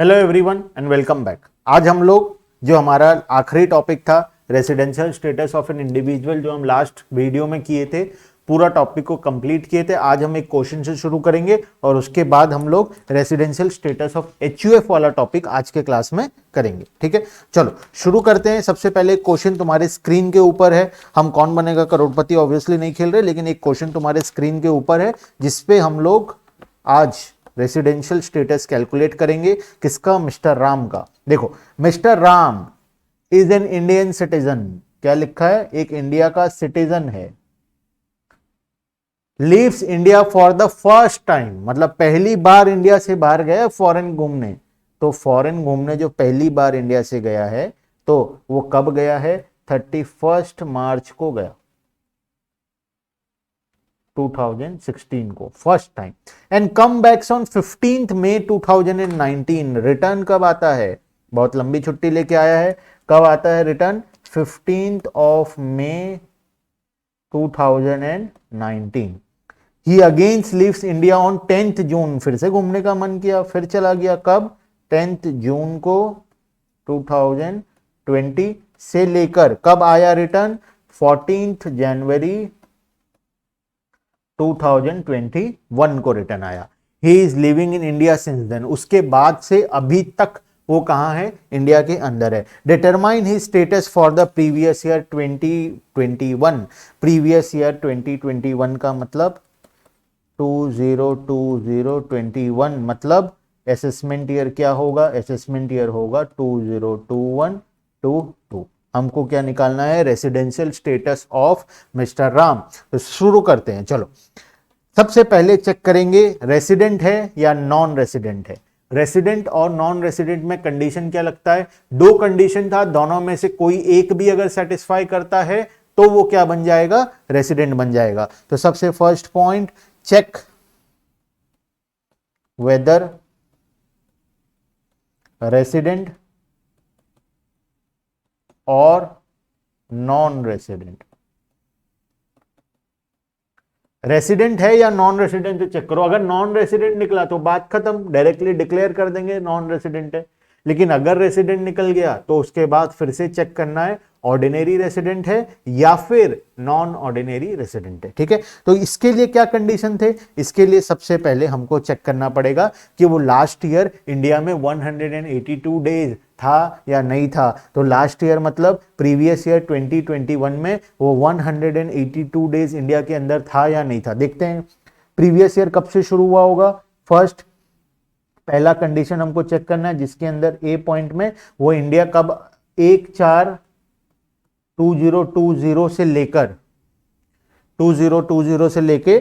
Hello everyone and welcome back. आज हम लोग जो हमारा आखिरी टॉपिक था residential status of an individual, जो हम लास्ट वीडियो में किए थे, पूरा टॉपिक को कंप्लीट किए थे। आज हम एक क्वेश्चन से शुरू करेंगे और उसके बाद हम लोग रेसिडेंशियल स्टेटस ऑफ एचयूएफ वाला टॉपिक आज के क्लास में करेंगे। ठीक है, चलो शुरू करते हैं। सबसे पहले क्वेश्चन तुम्हारे स्क्रीन के ऊपर है। हम कौन बनेगा करोड़पति ऑब्वियसली नहीं खेल रहे, लेकिन एक क्वेश्चन तुम्हारे स्क्रीन के ऊपर है जिसपे हम लोग आज रेसिडेंशियल स्टेटस कैलकुलेट करेंगे। किसका? मिस्टर राम का। देखो, mister Ram is an Indian citizen. क्या लिखा है? एक इंडिया का सिटीजन है। Leaves India for the first time, मतलब पहली बार इंडिया से बाहर गया फॉरेन घूमने। तो फॉरेन घूमने जो पहली बार इंडिया से गया है, तो वो कब गया है? 31 मार्च को गया, 2016 को, first time. And come backs on 15 May 2019। Return कब आता है? बहुत लंबी छुट्टी लेके आया है। कब आता है return? 15 May 2019। He against leaves India on 10 June. फिर से घूमने का मन किया, फिर चला गया। कब? 10 जून को 2020 से लेकर कब आया रिटर्न? 14 जनवरी 2021 को रिटर्न आया। He is living in India since then. उसके बाद से अभी तक वो कहां है? इंडिया के अंदर है। Determine he status for the previous year 2021। Previous year 2021 का मतलब 202021, मतलब असेसमेंट ईयर क्या होगा? असेसमेंट ईयर होगा 2021-22। हमको क्या निकालना है? Residential status of mister Ram. तो शुरू करते हैं। चलो, सबसे पहले चेक करेंगे रेसिडेंट है या नॉन रेसिडेंट है। रेसिडेंट और नॉन रेसिडेंट में कंडीशन क्या लगता है? दो कंडीशन था, दोनों में से कोई एक भी अगर सेटिस्फाई करता है तो वो क्या बन जाएगा? रेसिडेंट बन जाएगा। तो सबसे first point, check whether resident और नॉन रेसिडेंट। रेसिडेंट है या नॉन रेसिडेंट तो चेक करो। अगर नॉन रेसिडेंट निकला तो बात खत्म, डायरेक्टली डिक्लेयर कर देंगे नॉन रेसिडेंट है। लेकिन अगर रेसिडेंट निकल गया तो उसके बाद फिर से चेक करना है ऑर्डिनरी रेसिडेंट है या फिर नॉन ऑर्डिनरी रेसिडेंट है। ठीक है, तो इसके लिए क्या कंडीशन थे? इसके लिए सबसे पहले हमको चेक करना पड़ेगा कि वो लास्ट ईयर इंडिया में 182 डेज था या नहीं था। तो लास्ट ईयर मतलब प्रीवियस ईयर 2021 में वो 182 डेज इंडिया के अंदर था या नहीं था। देखते हैं प्रीवियस ईयर कब से शुरू हुआ होगा। फर्स्ट, पहला कंडीशन हमको चेक करना है जिसके अंदर ए पॉइंट में वो इंडिया कब 1/4/2020 से लेकर 2020 से लेके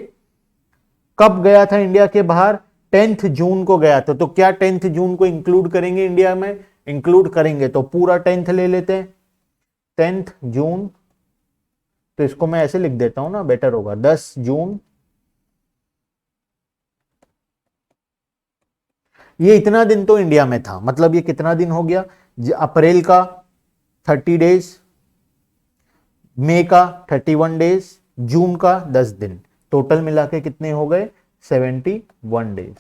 कब गया था इंडिया के बाहर? 10 जून को गया था। तो क्या 10 जून को इंक्लूड करेंगे इंडिया में? इंक्लूड करेंगे, तो पूरा 10 ले लेते हैं। 10 जून, तो इसको मैं ऐसे लिख देता हूं ना, बेटर होगा। 10 जून, ये इतना दिन तो इंडिया में था, मतलब ये कितना दिन हो गया? अप्रैल का 30 डेज, मई का 31 डेज, जून का 10 दिन, टोटल मिला के कितने हो गए? 71 डेज।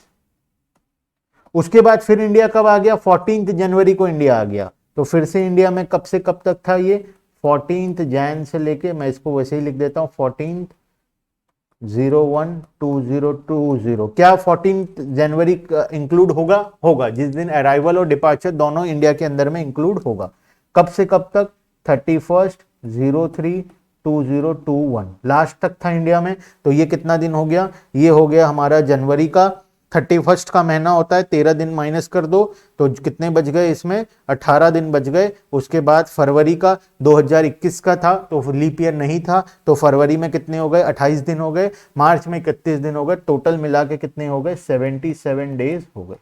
उसके बाद फिर इंडिया कब आ गया? 14 जनवरी को इंडिया आ गया। तो फिर से इंडिया में कब से कब तक था ये? 14 जैन से लेके, मैं इसको वैसे ही लिख देता हूं, 14/01/2020। क्या 14 जनवरी इंक्लूड होगा? होगा, जिस दिन अराइवल और डिपार्चर दोनों इंडिया के अंदर में इंक्लूड होगा। कब से कब तक? 31/03/2021 लास्ट तक था इंडिया में। तो ये कितना दिन हो गया? ये हो गया हमारा जनवरी का 31 का महीना होता है, 13 दिन माइनस कर दो तो कितने बच गए? इसमें 18 दिन बच गए। उसके बाद फरवरी का 2021 का था तो लीप ईयर नहीं था, तो फरवरी में कितने हो गए? 28 दिन हो गए। मार्च में 31 दिन हो गए। टोटल मिला के कितने हो गए? 77 डेज हो गए।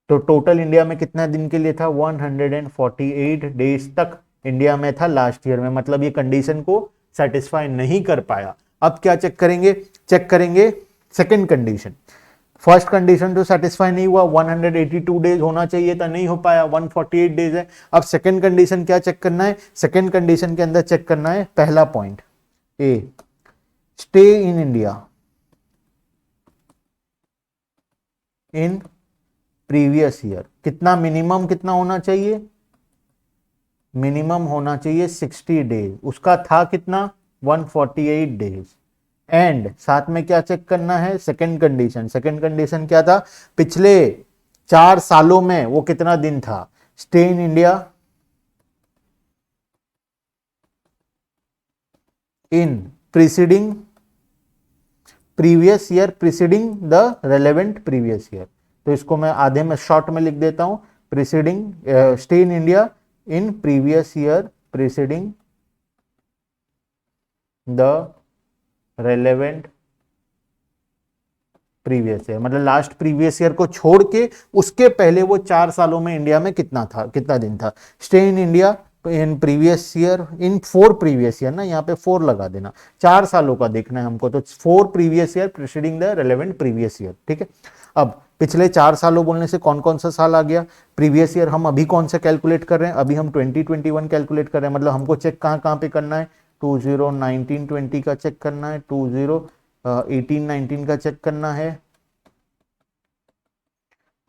तो टोटल इंडिया में कितना दिन के लिए था? 148 डेज तक इंडिया में था लास्ट ईयर में। मतलब ये कंडीशन को सेटिस्फाई नहीं कर पाया। अब क्या चेक करेंगे? चेक करेंगे सेकंड कंडीशन। फर्स्ट कंडीशन तो सेटिस्फाई नहीं हुआ, 182 डेज होना चाहिए था, नहीं हो पाया, 148 डेज है। अब सेकंड कंडीशन क्या चेक करना है? सेकंड कंडीशन के अंदर चेक करना है पहला point, A, stay in India in previous year. कितना मिनिमम कितना होना चाहिए, मिनिमम होना चाहिए 60 डेज, उसका था कितना 148 डेज। एंड साथ में क्या चेक करना है, सेकंड कंडीशन। सेकंड कंडीशन क्या था, पिछले 4 सालों में वो कितना दिन था, stay in India in preceding previous year preceding the relevant previous year. तो इसको मैं आधे में शॉर्ट में लिख देता हूं, preceding stay in India in previous year preceding the relevant previous year, मतलब लास्ट प्रीवियस ईयर को छोड़ के उसके पहले वो 4 सालों में इंडिया में कितना था, कितना दिन था। Stay in India in previous year in 4 previous year, ना यहाँ पे 4 लगा देना, 4 सालों का देखना है हमको, तो 4 previous year preceding the relevant previous year. ठीक है, अब पिछले 4 सालों बोलने से कौन कौन सा साल आ गया, प्रीवियस ईयर हम अभी कौन सा कैलकुलेट कर रहे हैं, अभी हम 2021 कैलकुलेट कर रहे हैं, मतलब हमको चेक कहाँ कहाँ पे करना है, 2019-20 का चेक करना है, 2018-19 का चेक करना है,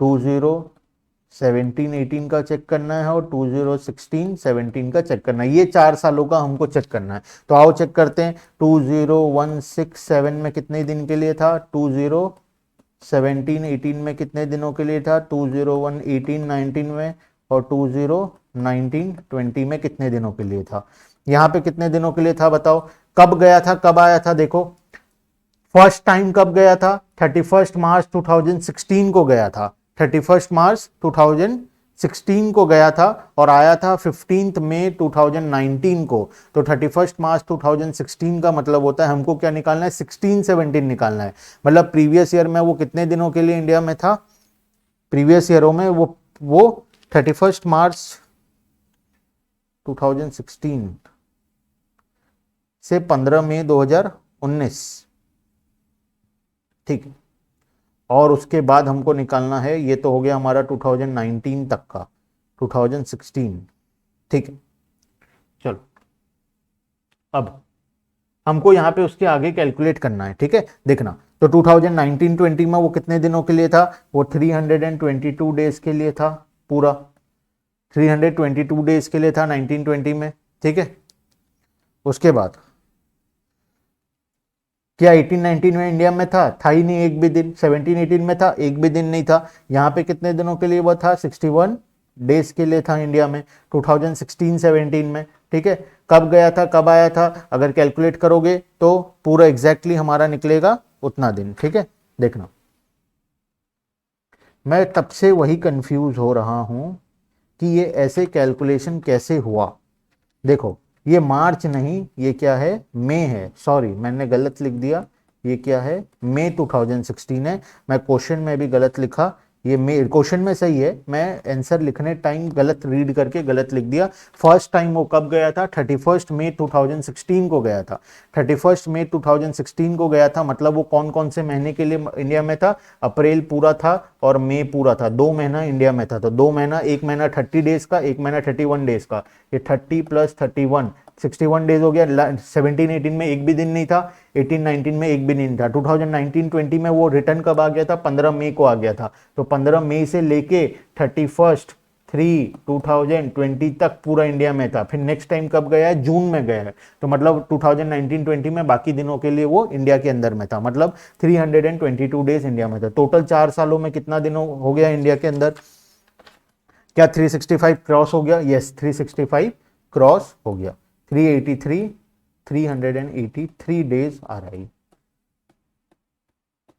2017-18 का चेक करना है और 2016-17 का चेक करना है। ये 4 सालों का हमको चेक करना है। तो आओ चेक करते हैं, 20167 में कितने दिन के लिए था, 2017-18 में कितने दिनों के लिए था, 20118-19 में, और 2019-20 में कितने दिनों के लिए था। यहाँ पे कितने दिनों के लिए था बताओ, कब गया था, कब आया था, देखो फर्स्ट टाइम कब गया था, 31 मार्च 2016 को गया था, 31 मार्च 2016 को गया था और आया था 15 मई 2019 को। तो 31 मार्च 2016 का मतलब होता है हमको क्या निकालना है, 16-17 निकालना है, मतलब प्रीवियस ईयर में वो कितने दिनों के लिए इंडिया में था, प्रीवियस ईयरों में वो 31 मार्च 2016 से 15 मई 2019। ठीक, और उसके बाद हमको निकालना है, ये तो हो गया हमारा 2019 तक का, 2016। ठीक है, चलो अब हमको यहाँ पे उसके आगे कैलकुलेट करना है। ठीक है, देखना, तो 2019-20 में वो कितने दिनों के लिए था, वो 322 डेज के लिए था, पूरा 322 डेज के लिए था 1920 में। ठीक है, उसके बाद क्या 18-19 में इंडिया में था ही नहीं एक भी दिन, 17-18 में था, एक भी दिन नहीं था। यहाँ पे कितने दिनों के लिए वो था, 61 डेज के लिए था इंडिया में 2016-17 में। ठीक है, कब गया था कब आया था, अगर कैलकुलेट करोगे तो पूरा एग्जैक्टली हमारा निकलेगा उतना दिन। ठीक है, देखना, मैं तब से वही कंफ्यूज हो रहा हूं कि ये ऐसे कैलकुलेशन कैसे हुआ। देखो, ये मार्च नहीं, ये क्या है, मई है, सॉरी मैंने गलत लिख दिया, ये क्या है, मई 2016 है, मैं क्वेश्चन में भी गलत लिखा, ये मई क्वेश्चन में सही है, मैं आंसर लिखने टाइम गलत रीड करके गलत लिख दिया। फर्स्ट टाइम वो कब गया था, 31 मई 2016 को गया था, 31 मई 2016 को गया था, मतलब वो कौन कौन से महीने के लिए इंडिया में था, अप्रैल पूरा था और मई पूरा था, 2 महीना इंडिया में था। तो 2 महीना, एक महीना 30 डेज का, एक महीना 31 डेज का, ये 30 + 31 61 डेज हो गया। 17-18 में एक भी दिन नहीं था, 18-19 में एक भी दिन नहीं था। 2019-20 में वो रिटर्न कब आ गया था, 15 मई को आ गया था। तो 15 मई से लेके 31/3/2020 तक पूरा इंडिया में था। फिर नेक्स्ट टाइम कब गया है, जून में गया है। तो मतलब 2019-20 में बाकी दिनों के लिए वो इंडिया के अंदर में था, मतलब 322 डेज इंडिया में था। टोटल 4 सालों में कितना दिन हो गया इंडिया के अंदर, क्या 365 क्रॉस हो गया, यस 365 क्रॉस हो गया, 383 डेज आ रहा है।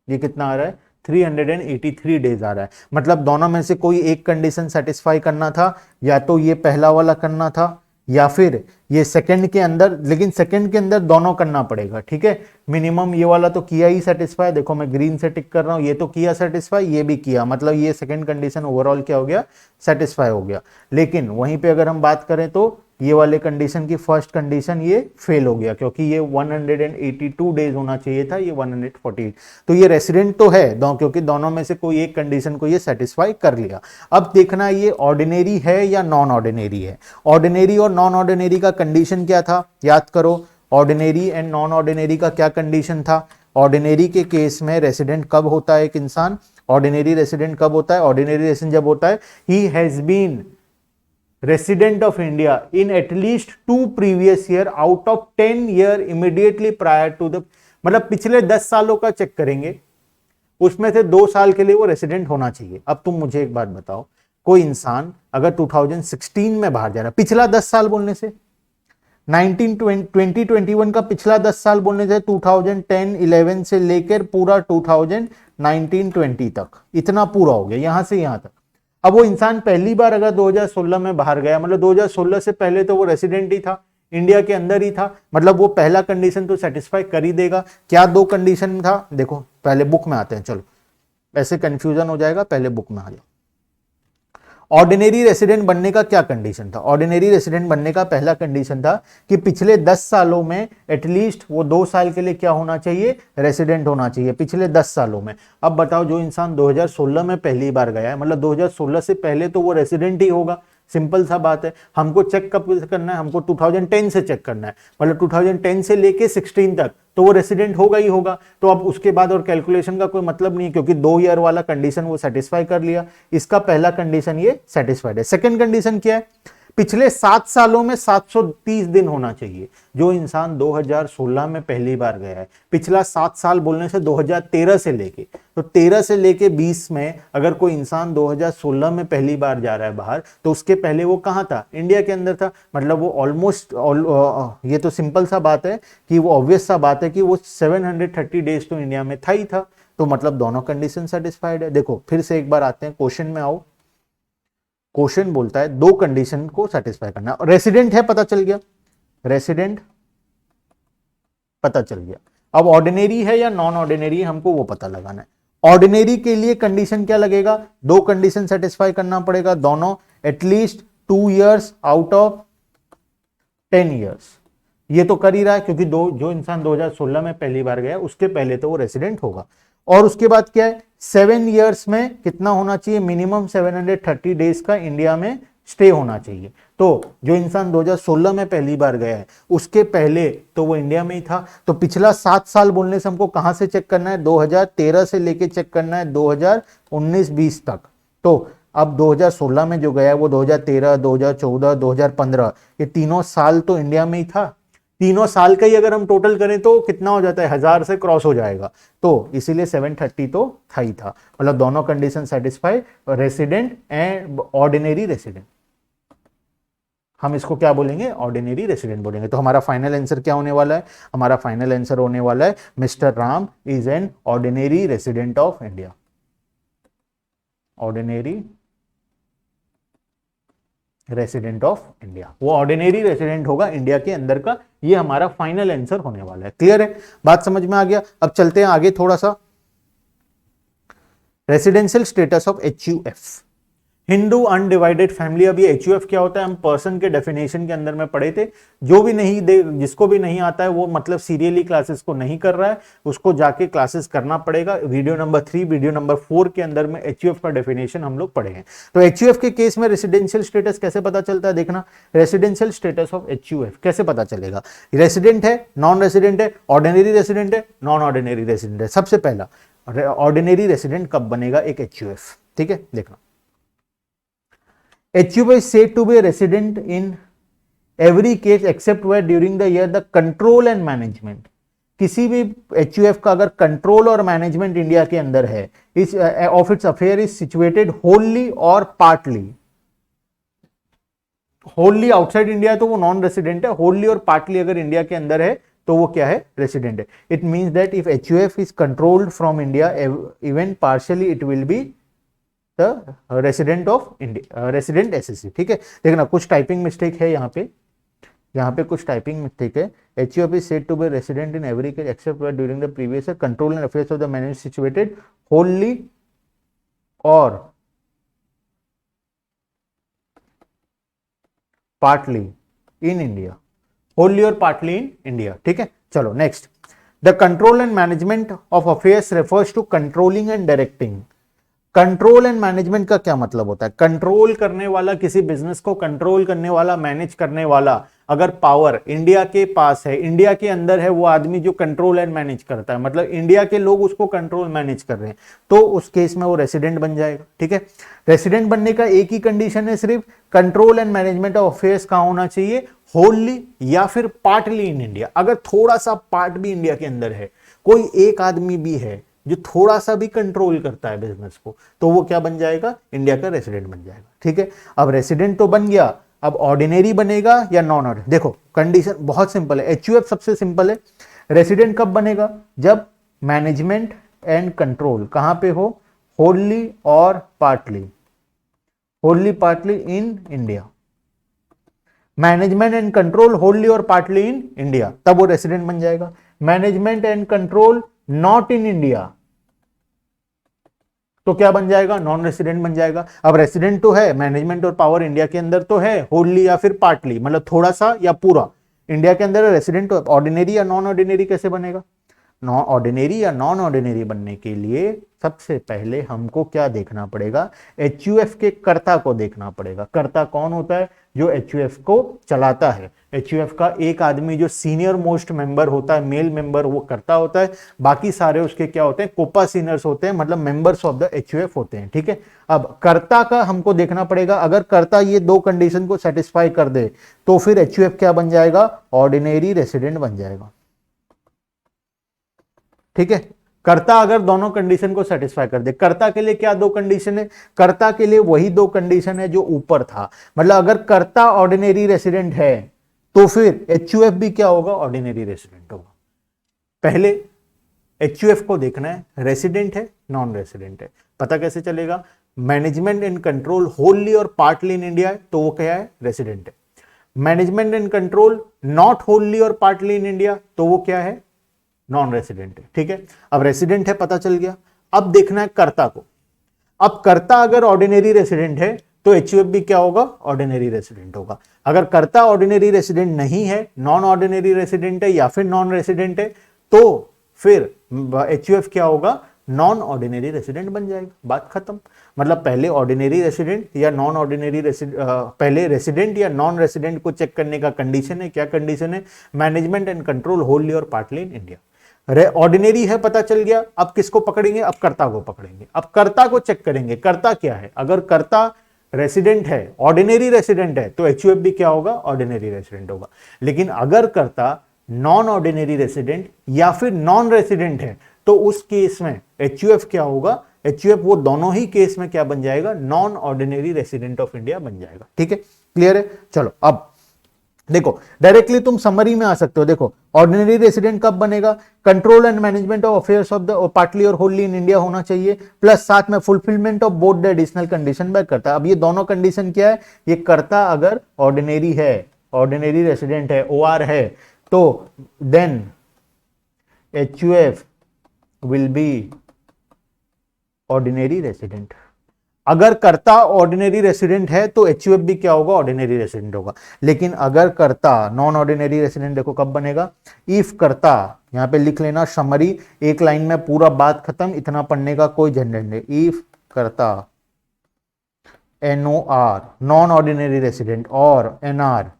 ये कितना आ रहा है, 383 डेज आ रहा है। मतलब दोनों में से कोई एक कंडीशन सेटिस्फाई करना था, या तो ये पहला वाला करना था या फिर ये सेकंड के अंदर, लेकिन सेकंड के अंदर दोनों करना पड़ेगा। ठीक है, मिनिमम ये वाला तो किया ही सेटिस्फाई, देखो मैं ग्रीन से टिक कर रहा हूं, ये तो किया सेटिस्फाई, ये भी किया, मतलब ये सेकंड कंडीशन ओवरऑल क्या हो गया, सेटिस्फाई हो गया। लेकिन वहीं पे अगर हम बात करें तो ये वाले कंडीशन की फर्स्ट कंडीशन ये फेल हो गया, क्योंकि ये 182 डेज होना चाहिए था, ये 148। तो ये रेसिडेंट तो है क्योंकि दोनों में से कोई एक कंडीशन को ये सेटिस्फाई कर लिया। अब देखना ये ऑर्डिनरी है या नॉन ऑर्डिनरी है। ऑर्डिनरी और नॉन ऑर्डिनरी का कंडीशन क्या था, याद करो, ऑर्डिनरी एंड नॉन ऑर्डिनरी का क्या कंडीशन था। ऑर्डिनरी के केस में रेसिडेंट कब होता है एक इंसान, ऑर्डिनरी रेसिडेंट कब होता है, ऑर्डिनरी रेसिडेंट जब होता है he has been resident of India in at least 2 previous year out of 10 year immediately prior to the, मतलब पिछले 10 सालों का चेक करेंगे, उसमें से 2 साल के लिए वो रेसिडेंट होना चाहिए। अब तुम मुझे एक बात बताओ, कोई इंसान अगर 2016 में बाहर जा रहा है, पिछला 10 साल बोलने से 2021 का पिछला 10 साल बोलने से 2010-11 से लेकर पूरा 2019-20 तक, इतना पूरा हो गया यहां से यहां तक। अब वो इंसान पहली बार अगर 2016 में बाहर गया, मतलब 2016 से पहले तो वो रेसिडेंट ही था, इंडिया के अंदर ही था, मतलब वो पहला कंडीशन तो सेटिस्फाई कर ही देगा। क्या 2 कंडीशन था, देखो पहले बुक में आते हैं, चलो ऐसे कंफ्यूजन हो जाएगा, पहले बुक में आ जाओ। ऑर्डिनरी रेसिडेंट बनने का क्या कंडीशन था, ऑर्डिनरी रेसिडेंट बनने का पहला कंडीशन था कि पिछले 10 सालों में एटलीस्ट वो 2 साल के लिए क्या होना चाहिए, रेसिडेंट होना चाहिए पिछले 10 सालों में। अब बताओ जो इंसान 2016 में पहली बार गया है, मतलब 2016 से पहले तो वो रेसिडेंट ही होगा, सिंपल सा बात है। हमको चेक कब करना है, हमको 2010 से चेक करना है, मतलब 2010 से लेके 16 तक तो वो रेसिडेंट होगा ही होगा। तो अब उसके बाद और कैलकुलेशन का कोई मतलब नहीं, क्योंकि 2 ईयर वाला कंडीशन वो सेटिस्फाई कर लिया, इसका पहला कंडीशन ये सेटिस्फाइड है। सेकंड कंडीशन क्या है, पिछले 7 सालों में 730 दिन होना चाहिए। जो इंसान 2016 में पहली बार गया है, पिछला 7 साल बोलने से 2013 से लेके, तो 13 से लेके 20 में अगर कोई इंसान 2016 में पहली बार जा रहा है बाहर, तो उसके पहले वो कहां था, इंडिया के अंदर था, मतलब वो ऑलमोस्ट ये तो सिंपल सा बात है कि वो ऑब्वियस सा बात है कि वो 730 डेज तो इंडिया में था ही था, तो मतलब दोनों कंडीशन सेटिस्फाइड है। देखो फिर से एक बार आते हैं क्वेश्चन में, आओ क्वेश्चन बोलता है 2 कंडीशन को सेटिस्फाई करना। रेसिडेंट है पता चल गया, रेसिडेंट पता चल गया। अब ऑर्डिनरी है या नॉन ऑर्डिनरी है हमको वो पता लगाना है। ऑर्डिनरी के लिए कंडीशन क्या लगेगा, 2 कंडीशन सेटिस्फाई करना पड़ेगा, दोनों at least 2 years out of 10 years. ये तो कर ही रहा है क्योंकि जो इंसान 2016 में पहली बार गया उसके पहले तो वो रेसिडेंट होगा। और उसके बाद क्या है, 7 इयर्स में कितना होना चाहिए, मिनिमम 730 डेज का इंडिया में स्टे होना चाहिए। तो जो इंसान 2016 में पहली बार गया है उसके पहले तो वो इंडिया में ही था, तो पिछला 7 साल बोलने से हमको कहां से चेक करना है, 2013 से लेके चेक करना है 2019-20 तक। तो अब 2016 में जो गया है वो 2013, 2014, 2015 ये तीनों साल तो इंडिया में ही था। तीनों साल का ही अगर हम टोटल करें तो कितना हो जाता है, 1000 से क्रॉस हो जाएगा, तो इसीलिए 730 तो था ही था, मतलब दोनों condition satisfy, resident and ordinary resident. हम इसको क्या बोलेंगे, ऑर्डिनरी रेसिडेंट बोलेंगे। तो हमारा फाइनल आंसर क्या होने वाला है, हमारा फाइनल आंसर होने वाला है mister Ram is an ordinary resident of India. Ordinary resident of India, वो ऑर्डिनरी रेसिडेंट होगा इंडिया के अंदर का, ये हमारा फाइनल आंसर होने वाला है। क्लियर है, बात समझ में आ गया। अब चलते हैं आगे थोड़ा सा, residential status of HUF, Hindu undivided family. अब ये HUF क्या होता है, हम पर्सन के डेफिनेशन के अंदर में पढ़े थे। जो भी जिसको भी नहीं आता है वो मतलब सीरियली क्लासेस को नहीं कर रहा है, उसको जाके क्लासेस करना पड़ेगा। वीडियो नंबर 3, वीडियो नंबर 4 के अंदर में HUF का डेफिनेशन हम लोग पढ़े हैं। तो HUF के केस में रेसिडेंशियल स्टेटस कैसे पता चलता है, देखना रेसिडेंशियल स्टेटस ऑफ HUF कैसे पता चलेगा। रेसिडेंट है, नॉन रेसिडेंट है, ऑर्डिनरी रेसिडेंट है, नॉन ऑर्डिनरी रेसिडेंट है। सबसे पहला ऑर्डिनरी रेसिडेंट कब बनेगा एक HUF, ठीक है, देखना। HUF is said to be a resident in every case except where during the year the control and management, किसी भी HUF का अगर कंट्रोल और मैनेजमेंट इंडिया के अंदर है, इस of its affair is situated Holi और पार्टली, होली आउटसाइड इंडिया तो वो नॉन रेसिडेंट है, होली और पार्टली अगर इंडिया के अंदर है तो वो क्या है, रेसिडेंट है। It means that if HUF is controlled from India even partially it will be the resident of India, resident SSC, ठीक है। देखना कुछ टाइपिंग मिस्टेक है यहाँ पे कुछ टाइपिंग मिस्टेक है। HUF is said to be resident in every case except where during the previous year control and affairs of the management situated wholly or partly in India, wholly or partly in India, ठीक है। चलो next, the control and management of affairs refers to controlling and directing control and management का क्या मतलब होता है? Control करने वाला, किसी बिजनेस को कंट्रोल करने वाला, मैनेज करने वाला, अगर पावर इंडिया के पास है, इंडिया के अंदर है, वो आदमी जो कंट्रोल एंड मैनेज करता है, मतलब इंडिया के लोग उसको कंट्रोल मैनेज कर रहे हैं, तो उस केस में वो रेसिडेंट बन जाएगा। ठीक है, रेसिडेंट बनने का एक ही कंडीशन है, सिर्फ control and management of affairs कहां होना चाहिए? होलली या फिर पार्टली इन इंडिया। अगर थोड़ा सा पार्ट भी इंडिया के अंदर है, कोई एक आदमी भी है जो थोड़ा सा भी कंट्रोल करता है बिजनेस को, तो वो क्या बन जाएगा? इंडिया का रेसिडेंट बन जाएगा। ठीक है, अब रेसिडेंट तो बन गया, अब ऑर्डिनरी बनेगा या नॉन ऑर्डिनरी? देखो कंडीशन बहुत सिंपल है, एचयूएफ सबसे सिंपल है। रेसिडेंट कब बनेगा? जब मैनेजमेंट एंड कंट्रोल कहां पे हो? होलली और partly, wholly partly in India. Management and control wholly और पार्टली इन इंडिया, तब वो रेसिडेंट बन जाएगा। Management and control not in India, तो क्या बन जाएगा? नॉन रेसिडेंट बन जाएगा। अब रेसिडेंट तो है, मैनेजमेंट और पावर इंडिया के अंदर तो है, होलली या फिर पार्टली, मतलब थोड़ा सा या पूरा इंडिया के अंदर रेसिडेंट। तो ऑर्डिनरी या नॉन ऑर्डिनरी कैसे बनेगा? नॉन ऑर्डिनरी या नॉन ऑर्डिनरी बनने के लिए सबसे पहले हमको क्या देखना पड़ेगा? एचयूएफ के कर्ता को देखना पड़ेगा। कर्ता कौन होता है? जो एचयूएफ को चलाता है। एचयूएफ का एक आदमी जो सीनियर मोस्ट मेंबर होता है, मेल मेंबर, वो कर्ता होता है। बाकी सारे उसके क्या होते हैं? कोपा सीनियर्स होते हैं, मतलब मेंबर्स ऑफ द एचयूएफ होते हैं। ठीक है, अब कर्ता का हमको देखना पड़ेगा। अगर कर्ता ये दो कंडीशन को सेटिस्फाई कर दे तो फिर एचयूएफ क्या बन जाएगा? ऑर्डिनरी रेसिडेंट बन जाएगा। ठीक है, कर्ता अगर दोनों कंडीशन को सेटिस्फाई कर दे। कर्ता के लिए क्या दो कंडीशन है? कर्ता के लिए वही दो कंडीशन है जो ऊपर था, मतलब अगर कर्ता ऑर्डिनरी रेसिडेंट है तो फिर एचयूएफ भी क्या होगा? ऑर्डिनरी रेसिडेंट होगा। पहले एचयूएफ को देखना है रेसिडेंट है नॉन रेसिडेंट है। पता कैसे चलेगा? मैनेजमेंट एंड कंट्रोल होलली और पार्टली इन इंडिया है तो वो क्या है? रेसिडेंट है। मैनेजमेंट एंड कंट्रोल नॉट होलली और पार्टली इन इंडिया तो वो क्या है? नॉन रेसिडेंट है। ठीक है, अब रेसिडेंट है पता चल गया, अब देखना है कर्ता को। अब कर्ता अगर ऑर्डिनरी रेसिडेंट है तो एचयूएफ भी क्या होगा? ऑर्डिनरी रेसिडेंट होगा। अगर कर्ता ऑर्डिनरी रेसिडेंट नहीं है, नॉन ऑर्डिनरी रेसिडेंट है या फिर नॉन रेसिडेंट है, तो फिर एचयूएफ क्या होगा? नॉन ऑर्डिनरी रेसिडेंट बन जाएगा। बात खत्म। मतलब पहले ऑर्डिनरी रेसिडेंट या नॉन ऑर्डिनरी पहले रेसिडेंट या नॉन रेसिडेंट को चेक करने का कंडीशन है। क्या कंडीशन है? मैनेजमेंट एंड कंट्रोल होलली और पार्टली इन इंडिया। ऑर्डिनरी है पता चल गया, अब किसको पकड़ेंगे? अब कर्ता को पकड़ेंगे। अब कर्ता को चेक करेंगे, कर्ता क्या है? अगर कर्ता रेसिडेंट है, ऑर्डिनरी रेसिडेंट है, तो एचयूएफ भी क्या होगा? ऑर्डिनरी रेसिडेंट होगा। लेकिन अगर कर्ता नॉन ऑर्डिनरी रेसिडेंट या फिर नॉन रेसिडेंट है तो उस केस में एचयूएफ क्या होगा? एचयूएफ वो दोनों ही केस में क्या बन जाएगा? Non ordinary resident of India बन जाएगा। ठीक है, क्लियर है? चलो अब देखो, डायरेक्टली तुम समरी में आ सकते हो। देखो, ऑर्डिनरी रेसिडेंट कब बनेगा? Control and management of affairs of the partly और होलली इन इंडिया होना चाहिए, प्लस साथ में fulfilment of both the additional condition bye कर्ता। अब ये दोनों कंडीशन क्या है? ये कर्ता अगर ऑर्डिनरी है, ऑर्डिनरी रेसिडेंट है, ओआर है, तो then HUF will be ordinary resident. अगर कर्ता ऑर्डिनरी रेसिडेंट है तो एचयूएफ भी क्या होगा? ऑर्डिनरी रेसिडेंट होगा। लेकिन अगर कर्ता नॉन ऑर्डिनरी रेसिडेंट, देखो कब बनेगा? इफ कर्ता, यहां पे लिख लेना समरी, एक लाइन में पूरा बात खत्म, इतना पढ़ने का कोई झंझट नहीं। If karta NOR non ordinary resident और एनआर,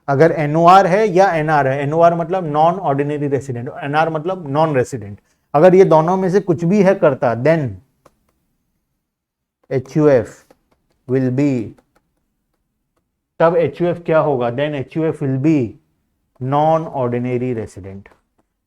अगर एनओआर है या एनआर है, एनओआर मतलब नॉन ऑर्डिनरी रेसिडेंट, एनआर मतलब नॉन रेसिडेंट, अगर ये दोनों में से कुछ भी है karta, then HUF will be, तब HUF क्या होगा? Then HUF will be non ordinary resident.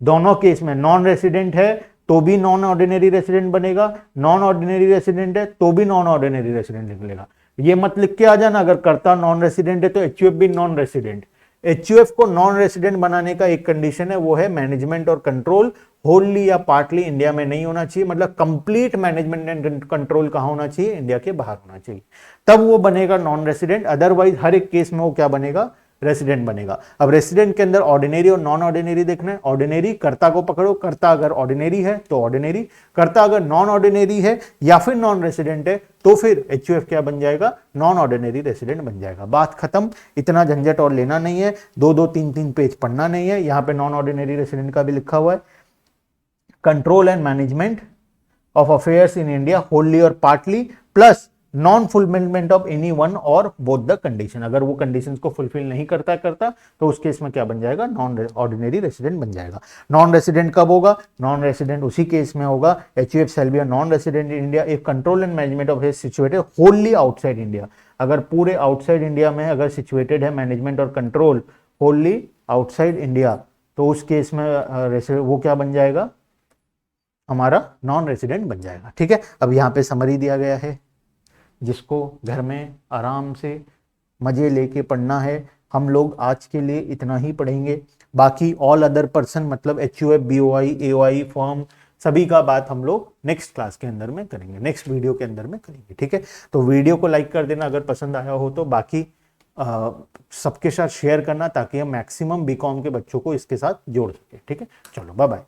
दोनों केस में नॉन रेसिडेंट है तो भी नॉन ऑर्डिनरी रेसिडेंट बनेगा, नॉन ऑर्डिनरी रेसिडेंट है तो भी नॉन ऑर्डिनरी रेसिडेंट निकलेगा। ये मत लिख के आ जाना अगर कर्ता नॉन रेसिडेंट है तो HUF भी नॉन रेसिडेंट। HUF को नॉन रेसिडेंट बनाने का एक कंडीशन है, वो है मैनेजमेंट और कंट्रोल होलली या पार्टली इंडिया में नहीं होना चाहिए, मतलब कंप्लीट मैनेजमेंट एंड कंट्रोल कहां होना चाहिए? इंडिया के बाहर होना चाहिए, तब वो बनेगा नॉन रेसिडेंट। अदरवाइज हर एक केस में वो क्या बनेगा? रेसिडेंट बनेगा। अब रेसिडेंट के अंदर ऑर्डिनरी और नॉन ऑर्डिनरी देखना है। ऑर्डिनरी, कर्ता को पकड़ो, कर्ता अगर ऑर्डिनरी है तो ऑर्डिनरी, कर्ता अगर नॉन ऑर्डिनरी है या फिर नॉन रेसिडेंट है तो फिर एचयूएफ क्या बन जाएगा? नॉन ऑर्डिनरी रेसिडेंट बन जाएगा। बात खत्म, इतना झंझट और लेना नहीं है, 2-2 3-3 पेज पढ़ना नहीं है। यहां पे नॉन ऑर्डिनरी रेसिडेंट का भी लिखा हुआ है। Control and management of affairs in India wholly और partly plus non fulfilment of any one और बोथ द कंडीशन। अगर वो कंडीशंस को फुलफिल नहीं करता तो उस केस में क्या बन जाएगा, नॉन ऑर्डिनरी रेसिडेंट बन जाएगा। नॉन रेसिडेंट कब होगा, नॉन रेसिडेंट उसी केस में होगा HUF shall be a non resident in India if control and management of is situated Holi outside India. अगर पूरे आउटसाइड इंडिया में अगर सिचुएटेड है मैनेजमेंट और कंट्रोल होली आउटसाइड इंडिया, तो उस केस में वो क्या बन जाएगा, हमारा नॉन रेसिडेंट बन जाएगा। ठीक है, अब यहाँ पे समरी दिया गया है, जिसको घर में आराम से मजे लेके पढ़ना है। हम लोग आज के लिए इतना ही पढ़ेंगे, बाकी ऑल अदर पर्सन मतलब एचयूएफ, बीओआई, एओआई फॉर्म सभी का बात हम लोग नेक्स्ट क्लास के अंदर में करेंगे, नेक्स्ट वीडियो के अंदर में करेंगे। ठीक है, तो वीडियो को लाइक कर देना अगर पसंद आया हो तो, बाकी सबके साथ शेयर करना ताकि हम मैक्सिमम बीकॉम के बच्चों को इसके साथ जोड़ सके। ठीक है, चलो बाय बाय।